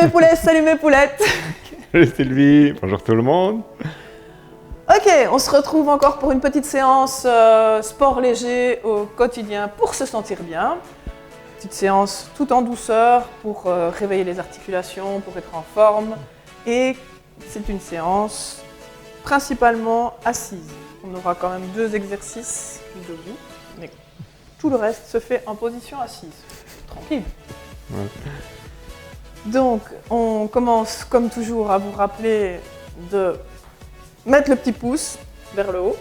mes poulets, salut mes poulettes. Salut Sylvie, bonjour tout le monde. Ok, on se retrouve encore pour une petite séance sport léger au quotidien pour se sentir bien. Petite séance tout en douceur pour réveiller les articulations, pour être en forme. Et c'est une séance principalement assise. On aura quand même 2 exercices debout, mais tout le reste se fait en position assise. Tranquille. Ouais. Donc, on commence comme toujours à vous rappeler de mettre le petit pouce vers le haut.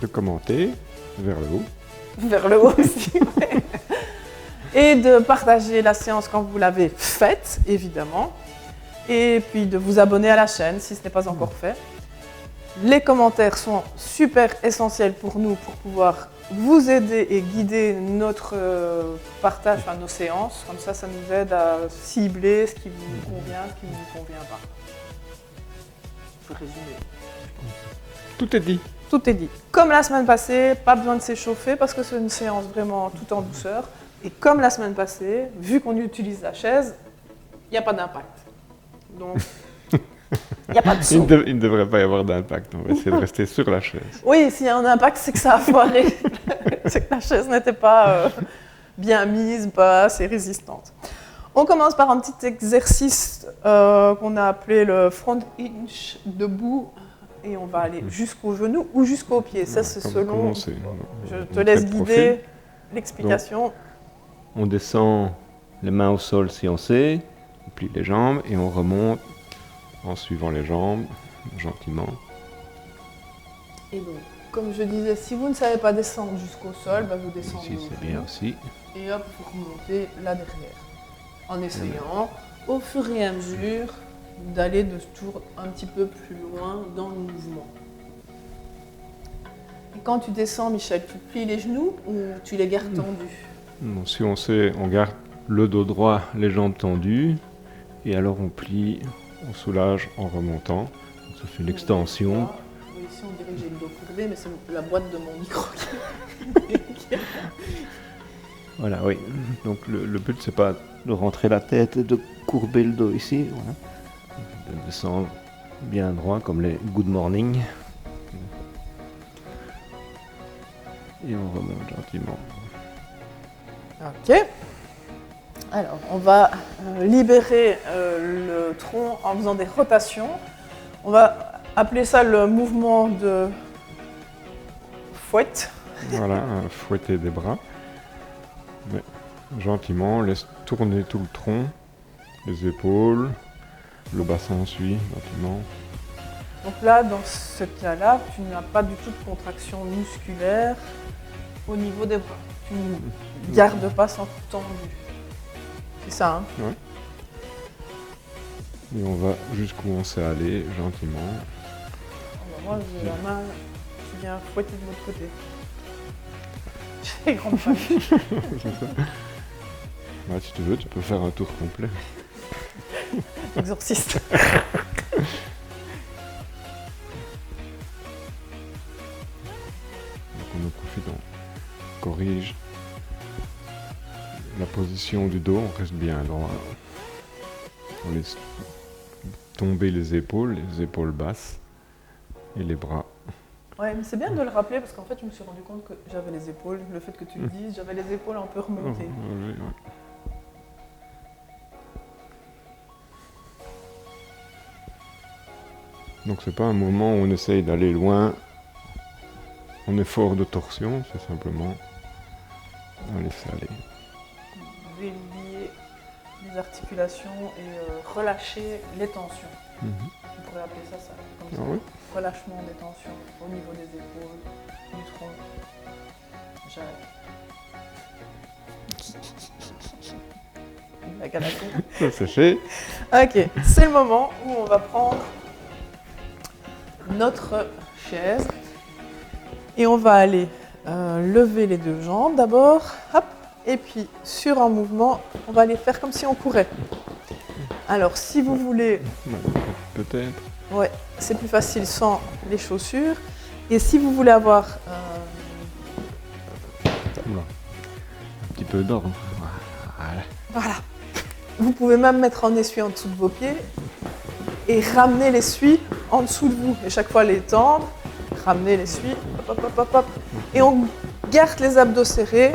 De commenter vers le haut. Vers le haut aussi. Et de partager la séance quand vous l'avez faite, évidemment. Et puis de vous abonner à la chaîne si ce n'est pas encore fait. Les commentaires sont super essentiels pour nous pour pouvoir vous aider et guider notre partage, enfin nos séances. Comme ça, ça nous aide à cibler ce qui vous convient, ce qui ne vous convient pas. Je vais résumer. Tout est dit. Tout est dit. Comme la semaine passée, pas besoin de s'échauffer parce que c'est une séance vraiment tout en douceur. Et comme la semaine passée, vu qu'on utilise la chaise, il n'y a pas d'impact. Donc, il n'y a pas de saut. Il ne devrait pas y avoir d'impact, on va essayer de rester sur la chaise. Oui, s'il y a un impact, c'est que ça a foiré. C'est que la chaise n'était pas bien mise, pas assez résistante. On commence par un petit exercice qu'on a appelé le front hinge debout. Et on va aller jusqu'au genou ou jusqu'au pied. Ça, c'est selon. Je te laisse guider l'explication. Donc, on descend les mains au sol si on sait, on plie les jambes et on remonte en suivant les jambes, gentiment. Et donc, comme je disais, si vous ne savez pas descendre jusqu'au sol, bah vous descendez Ici, au c'est genou. bien aussi. Et hop, vous remontez là derrière. En essayant, au fur et à mesure, d'aller de toujours un petit peu plus loin dans le mouvement. Et quand tu descends, Michel, tu plies les genoux ou tu les gardes tendus? Bon, si on sait, on garde le dos droit, les jambes tendues, et alors on plie, on soulage en remontant. Donc ça fait une extension. Oui, ici on dirait que j'ai le dos courbé, mais c'est la boîte de mon micro. Voilà, oui. Donc le but, c'est pas de rentrer la tête et de courber le dos ici. Voilà. De descendre bien droit, comme les good morning. Et on remonte gentiment. Ok. Alors, on va libérer le tronc en faisant des rotations. On va appeler ça le mouvement de fouette. Voilà, fouetter des bras. Mais gentiment, on laisse tourner tout le tronc, les épaules, le bassin suit gentiment. Donc là, dans ce cas-là, tu n'as pas du tout de contraction musculaire au niveau des bras. Tu ne gardes pas sans tendu. C'est ça, hein? Ouais. Et on va jusqu'où on sait aller, gentiment. Alors moi, j'ai la main qui vient fouetter de l'autre côté. J'ai grande famille. C'est ça. Ouais, si tu veux, tu peux faire un tour complet. Exorciste. Donc on en profite, on corrige la position du dos, on reste bien droit. On laisse tomber les épaules basses et les bras. Ouais, mais c'est bien de le rappeler parce qu'en fait, je me suis rendu compte que j'avais les épaules, le fait que tu le dises, j'avais les épaules un peu remontées. Ouais. Donc c'est pas un mouvement où on essaye d'aller loin en effort de torsion, c'est simplement on laisse aller. Délier les articulations et relâcher les tensions. On pourrait appeler ça comme ça. Ah oui. Relâchement des tensions au niveau des épaules, du tronc. J'arrête. La galacon. Ça c'est fait. Ok, c'est le moment où on va prendre notre chaise et on va aller lever les 2 jambes d'abord, hop, et puis sur un mouvement, on va aller faire comme si on courait. Alors si vous voulez, Peut-être. ouais, c'est plus facile sans les chaussures, et si vous voulez avoir Oula. Un petit peu d'ordre. Voilà. voilà, Vous pouvez même mettre un essuie en dessous de vos pieds et ramener l'essuie en dessous de vous. Et chaque fois l'étendre, ramener l'essuie, hop, hop, hop, hop, hop. Et on garde les abdos serrés.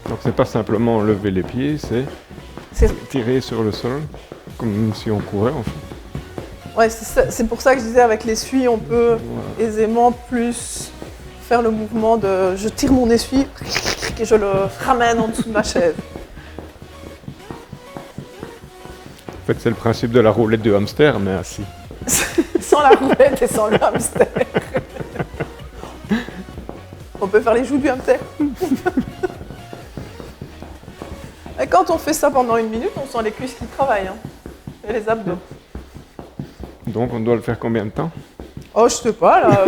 Donc c'est pas simplement lever les pieds, c'est tirer sur le sol, comme si on courait en fait. Ouais, c'est pour ça que je disais avec l'essuie, on peut aisément plus faire le mouvement de je tire mon essuie et je le ramène en dessous de ma chaise. En fait, c'est le principe de la roulette du hamster, mais assis. Sans la roulette et sans le hamster. On peut faire les joues du hamster. Et quand on fait ça pendant 1 minute, on sent les cuisses qui travaillent, hein, et les abdos. Donc on doit le faire combien de temps? Oh, je sais pas, là.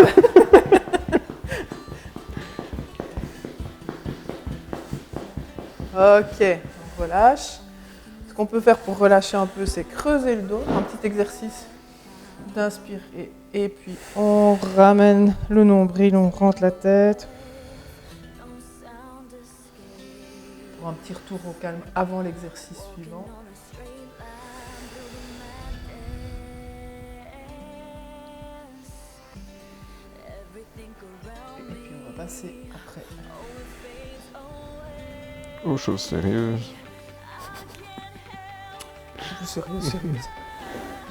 Ok, on relâche. Ce qu'on peut faire pour relâcher un peu, c'est creuser le dos. Un petit exercice d'inspire et puis on ramène le nombril, on rentre la tête. Pour un petit retour au calme avant l'exercice suivant. Et puis on va passer après aux choses sérieuses. Sérieuse.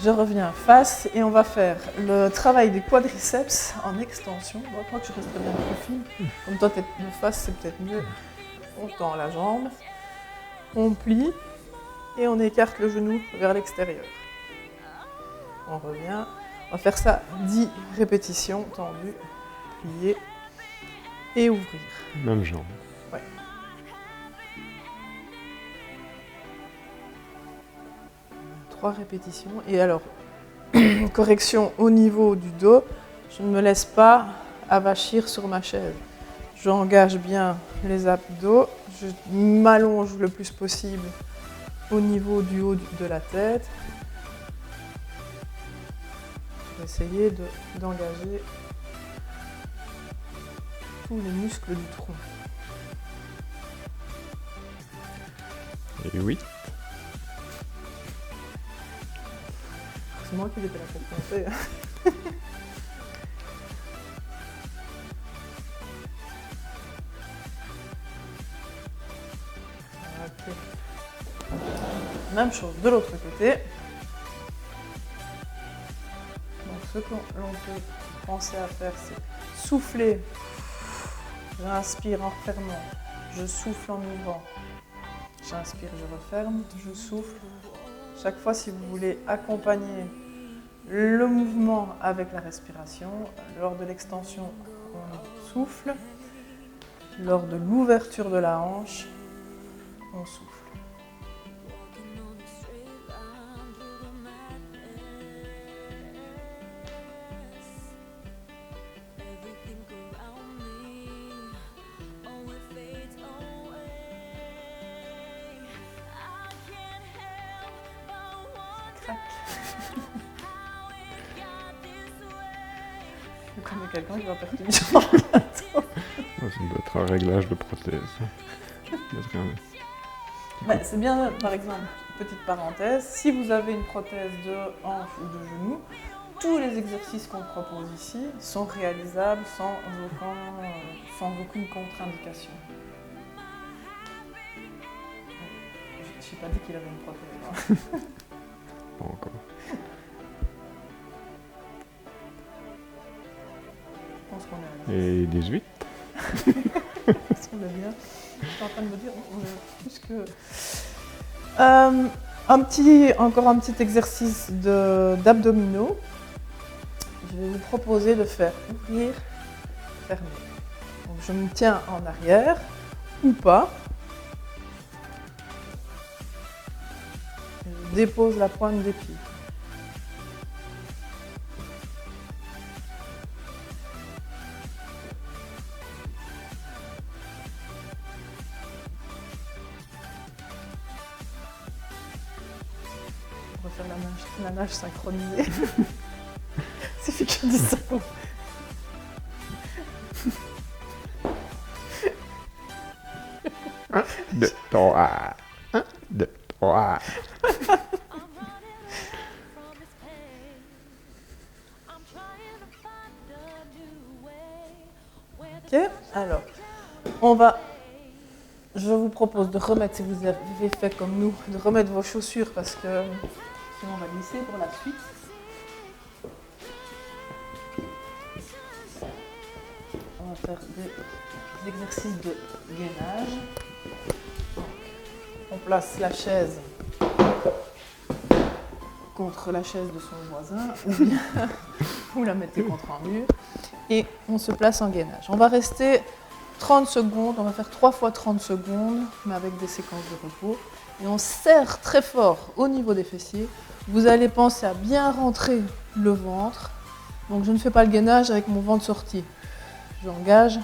Je reviens face et on va faire le travail des quadriceps en extension. Moi, je crois que je reste bien de profil. Comme toi, t'es de face, c'est peut-être mieux. On tend la jambe, on plie et on écarte le genou vers l'extérieur. On revient. On va faire ça 10 répétitions, tendu, plier et ouvrir. Même jambe. Ouais. Répétitions. Et alors, correction au niveau du dos, je ne me laisse pas avachir sur ma chaise. J'engage bien les abdos, je m'allonge le plus possible au niveau du haut de la tête pour essayer d'engager tous les muscles du tronc. Et oui. C'est moi qui l'étais là pour penser. Okay. Même chose de l'autre côté. Donc ce que l'on peut penser à faire, c'est souffler. J'inspire en refermant. Je souffle en ouvrant. J'inspire, je referme. Je souffle. Chaque fois, si vous voulez accompagner le mouvement avec la respiration, lors de l'extension, on souffle. Lors de l'ouverture de la hanche, on souffle. Je connais quelqu'un qui va perdre une jambe bientôt. Ça doit être un réglage de prothèse. C'est bien, par exemple, petite parenthèse, si vous avez une prothèse de hanche ou de genou, tous les exercices qu'on propose ici sont réalisables sans aucune contre-indication. Je n'ai pas dit qu'il avait une prothèse. Pas encore. Je pense qu'on est à 10. Et 18. Est-ce qu'on est bien? Je suis en train de me dire, on est plus que... encore un petit exercice d'abdominaux. Je vais vous proposer de faire ouvrir, fermer. Donc je me tiens en arrière ou pas. Je dépose la pointe des pieds. On va faire la nage synchronisée. C'est fait que je dis ça. 1, 2, 3. 1, 2, Ouah. Ok, alors, je vous propose de remettre, si vous avez fait comme nous, de remettre vos chaussures parce que sinon on va glisser pour la suite. On va faire des exercices de gainage. Donc, on place la chaise contre la chaise de son voisin ou bien vous la mettez contre un mur et on se place en gainage. On va rester 30 secondes, on va faire 3 fois 30 secondes mais avec des séquences de repos et on serre très fort au niveau des fessiers. Vous allez penser à bien rentrer le ventre. Donc je ne fais pas le gainage avec mon ventre sorti. J'engage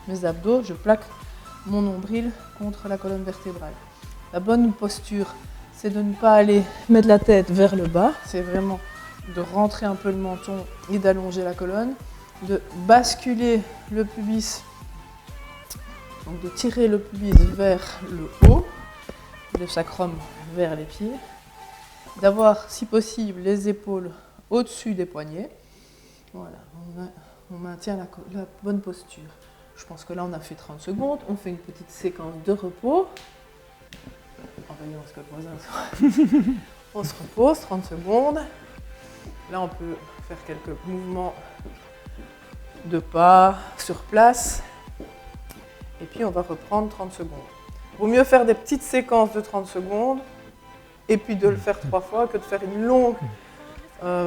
mes abdos, je plaque mon nombril contre la colonne vertébrale. La bonne posture, c'est de ne pas aller mettre la tête vers le bas, c'est vraiment de rentrer un peu le menton et d'allonger la colonne, de basculer le pubis, donc de tirer le pubis vers le haut, le sacrum vers les pieds, d'avoir si possible les épaules au-dessus des poignets. Voilà, on maintient la bonne posture. Je pense que là on a fait 30 secondes, on fait une petite séquence de repos. En veillant à ce que le voisin soit. On se repose 30 secondes. Là on peut faire quelques mouvements de pas sur place. Et puis on va reprendre 30 secondes. Vaut mieux faire des petites séquences de 30 secondes et puis de le faire 3 fois que de faire une longue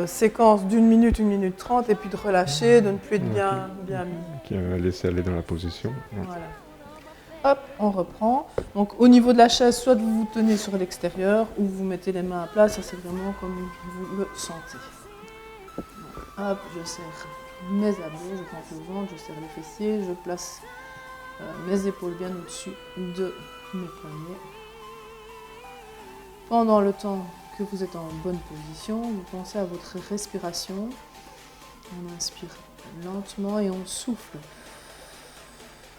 séquence d'1 minute, 1 minute 30 et puis de relâcher, de ne plus être bien mis. Qui va laisser aller dans la position. Voilà. Hop, on reprend. Donc au niveau de la chaise, soit vous vous tenez sur l'extérieur ou vous mettez les mains à plat, ça c'est vraiment comme vous le sentez. Donc, hop, je serre mes abdos, je prends le ventre, je serre les fessiers, je place mes épaules bien au-dessus de mes poignets. Pendant le temps que vous êtes en bonne position, vous pensez à votre respiration. On inspire lentement et on souffle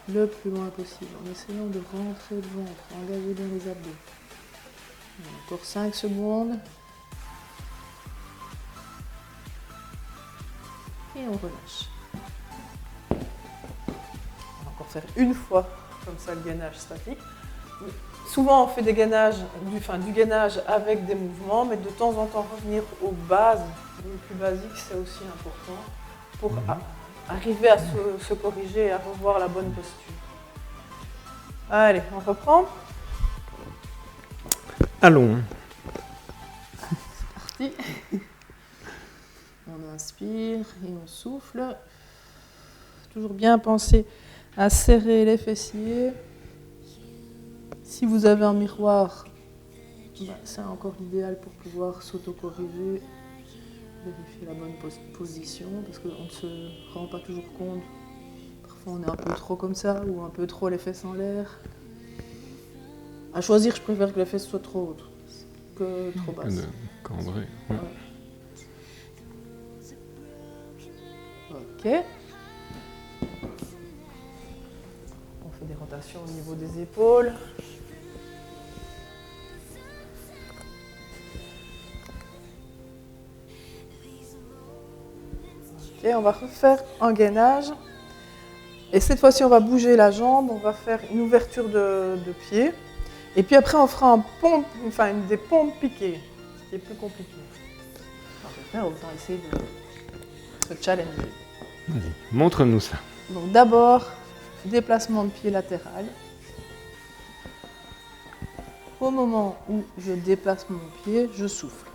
le plus loin possible en essayant de rentrer le ventre, engager bien les abdos. Encore 5 secondes. Et on relâche. On va encore faire une fois comme ça le gainage statique. Souvent on fait des gainages, du gainage avec des mouvements, mais de temps en temps revenir aux bases, les plus basiques, c'est aussi important pour arriver à se corriger et à revoir la bonne posture. Allez, on reprend. Allons. C'est parti. On inspire et on souffle. Toujours bien penser à serrer les fessiers. Si vous avez un miroir, c'est encore l'idéal pour pouvoir s'auto-corriger, vérifier la bonne position, parce qu'on ne se rend pas toujours compte. Parfois on est un peu trop comme ça, ou un peu trop les fesses en l'air. À choisir, je préfère que les fesses soient trop hautes que trop basses. Cambré. Ouais. Ok. On fait des rotations au niveau des épaules. Ok, on va refaire un gainage. Et cette fois-ci, on va bouger la jambe, on va faire une ouverture de pied. Et puis après, on fera des pompes piquées, ce qui est plus compliqué. Alors, autant essayer de se challenger. Vas-y, montre-nous ça. Donc d'abord, déplacement de pied latéral. Au moment où je déplace mon pied, je souffle.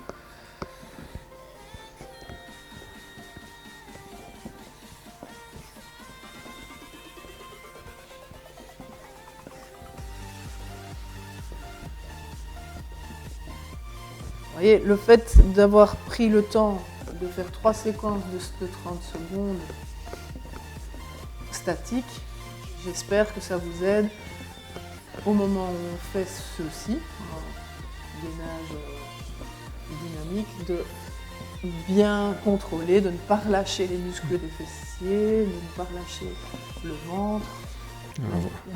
Vous voyez, le fait d'avoir pris le temps de faire 3 séquences de 30 secondes statiques, j'espère que ça vous aide au moment où on fait ceci, un gainage dynamique, de bien contrôler, de ne pas relâcher les muscles des fessiers, de ne pas relâcher le ventre.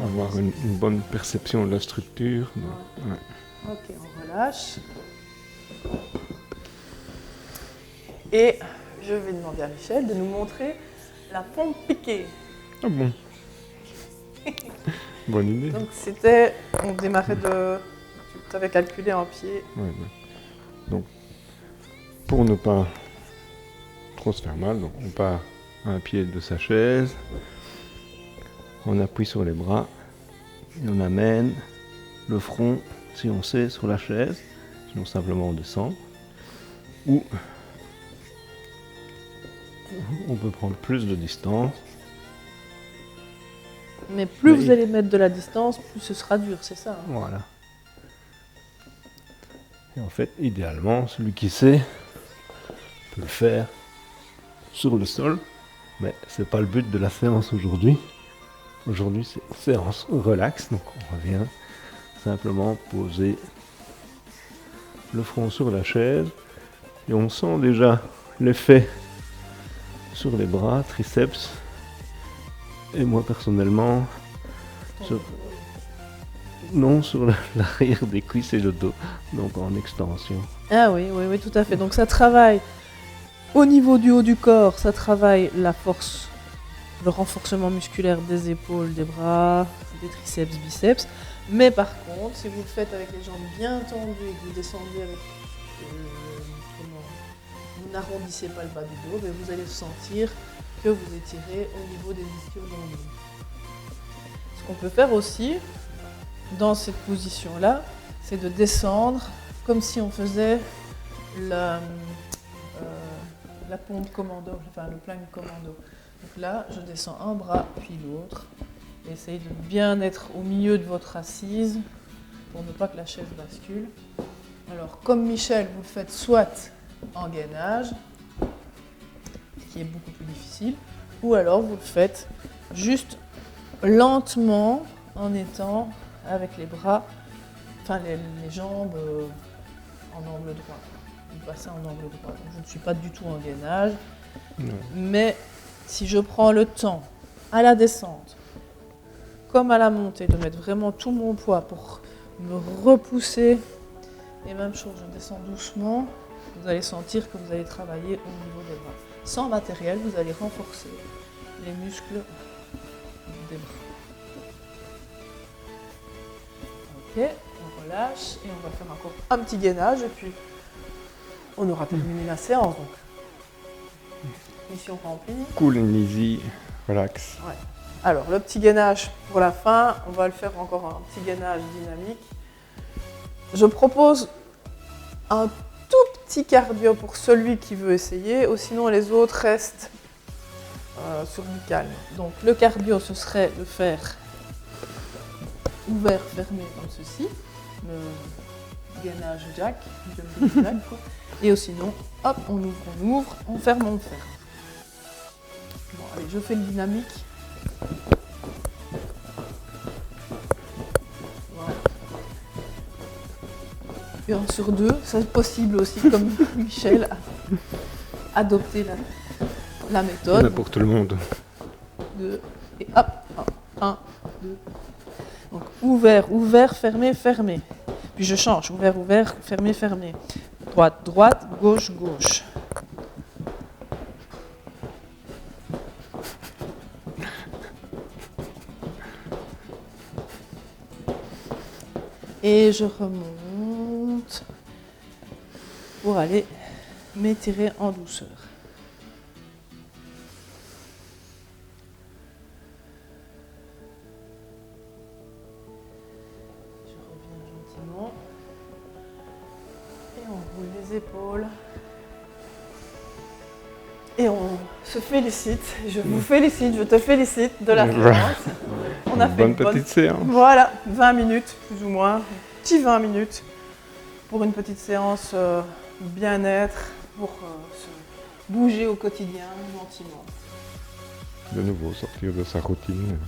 Avoir une bonne perception de la structure. Ouais. Ouais. Ok, on relâche. Et je vais demander à Michel de nous montrer la pompe piquée. Ah bon. Bonne idée. Donc c'était, on démarrait de, tu avais calculé en pied. Ouais. Donc, pour ne pas trop se faire mal, donc on part à un pied de sa chaise, on appuie sur les bras et on amène le front, si on sait, sur la chaise, sinon simplement on descend. Ou on peut prendre plus de distance. Mais plus vous allez mettre de la distance, plus ce sera dur, c'est ça, hein? Voilà. Et en fait, idéalement, celui qui sait peut le faire sur le sol, mais c'est pas le but de la séance aujourd'hui. Aujourd'hui, c'est séance relax, donc on revient simplement poser le front sur la chaise et on sent déjà l'effet sur les bras, triceps. Et moi personnellement, non, sur l'arrière des cuisses et le dos, donc en extension. Ah oui, tout à fait. Donc ça travaille au niveau du haut du corps, ça travaille la force, le renforcement musculaire des épaules, des bras, des triceps, biceps. Mais par contre, si vous le faites avec les jambes bien tendues et que vous descendez avec... vous n'arrondissez pas le bas du dos, mais vous allez sentir que vous étirez au niveau des ischio-jambiers. Ce qu'on peut faire aussi, dans cette position-là, c'est de descendre comme si on faisait la pompe commando, enfin le plank commando. Donc là, je descends un bras puis l'autre. Essayez de bien être au milieu de votre assise pour ne pas que la chaise bascule. Alors, comme Michel, vous le faites soit en gainage, ce qui est beaucoup plus difficile, ou alors vous le faites juste lentement en étant avec les bras, enfin les jambes en angle droit. Vous passez en angle droit. Donc, je ne suis pas du tout en gainage, mais si je prends le temps à la descente, comme à la montée, de mettre vraiment tout mon poids pour me repousser, et même chose, je descends doucement, vous allez sentir que vous allez travailler au niveau des bras. Sans matériel, vous allez renforcer les muscles des bras. Ok, on relâche et on va faire encore un petit gainage et puis on aura terminé la séance. Donc, mission remplie. Cool and easy, relax. Ouais. Alors, le petit gainage pour la fin, on va le faire encore un petit gainage dynamique. Je propose un tout petit cardio pour celui qui veut essayer, ou sinon les autres restent sur du calme. Donc, le cardio, ce serait de faire ouvert, fermé comme ceci, le gainage jack, jumping jack, quoi. Et sinon, hop, on ouvre, on ferme, on ferme. Bon, allez, je fais le dynamique. Voilà. Et 1 sur 2, c'est possible aussi, comme Michel a adopté la méthode. Il y en a pour tout le monde. 2, et hop, 1, 2. Donc ouvert, fermé, fermé. Puis je change, ouvert, fermé, fermé. Droite, gauche. Et je remonte pour aller m'étirer en douceur. Je reviens gentiment. Et on roule les épaules. Et on se félicite. Je vous félicite, je te félicite de la séance. On a fait une petite séance. Voilà, 20 minutes, plus ou moins. Petit 20 minutes pour une petite séance bien-être, pour se bouger au quotidien, gentiment. De nouveau, sortir de sa routine,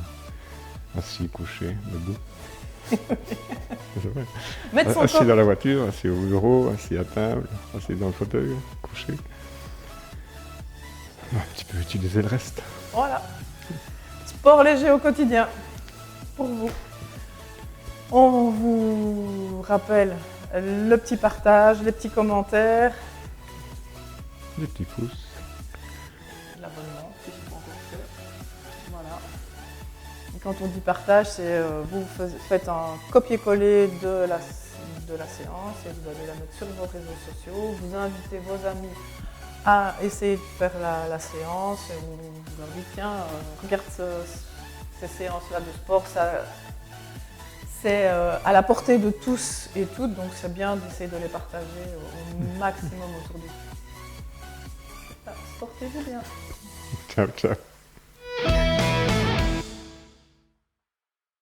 assis, couché, debout. Assis dans la voiture, assis au bureau, assis à table, assis dans le fauteuil, couché. Un petit peu utiliser le reste. Voilà. Sport léger au quotidien. Pour vous. On vous rappelle le petit partage, les petits commentaires, Les petits pouces. l'abonnement si ce n'est pas encore fait. Voilà. Et quand on dit partage, c'est vous faites un copier-coller de la séance et vous allez la mettre sur vos réseaux sociaux. Vous invitez vos amis à essayer de faire la séance et vous leur dites tiens, regarde ces séances-là de sport, c'est à la portée de tous et toutes, donc c'est bien d'essayer de les partager au maximum autour de vous. Portez-vous bien. Ciao, ciao.